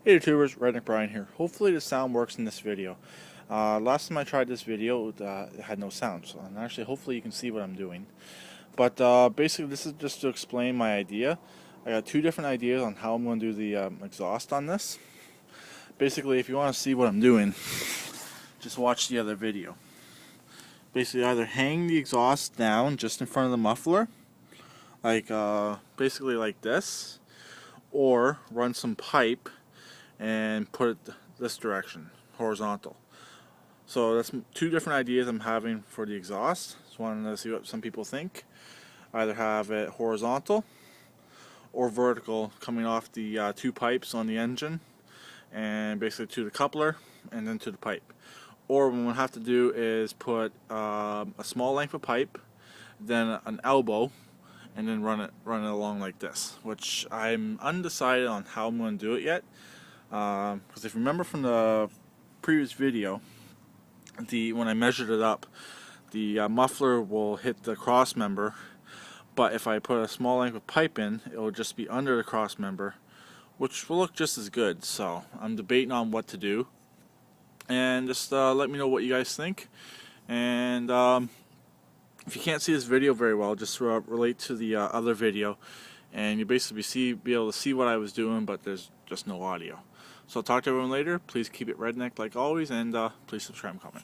Hey YouTubers, Redneck Brian here. Hopefully the sound works in this video. Last time I tried this video, it had no sound, and actually hopefully you can see what I'm doing. But basically this is just to explain my idea. I got two different ideas on how I'm going to do the exhaust on this. Basically, if you want to see what I'm doing, just watch the other video. Basically either hang the exhaust down just in front of the muffler, like basically like this, or run some pipe and put it this direction, horizontal. So that's two different ideas I'm having for the exhaust. Just wanted to see what some people think. Either have it horizontal or vertical, coming off the two pipes on the engine and basically to the coupler and then to the pipe. Or what we'll have to do is put a small length of pipe, then an elbow, and then run it along like this, which I'm undecided on how I'm going to do it yet. Because if you remember from the previous video, when I measured it up, the muffler will hit the cross member, but if I put a small length of pipe in, it will just be under the cross member, which will look just as good. So I'm debating on what to do, and just let me know what you guys think. And if you can't see this video very well, just relate to the other video, and you basically be able to see what I was doing, but there's just no audio. So I'll talk to everyone later. Please keep it redneck like always, and please subscribe and comment.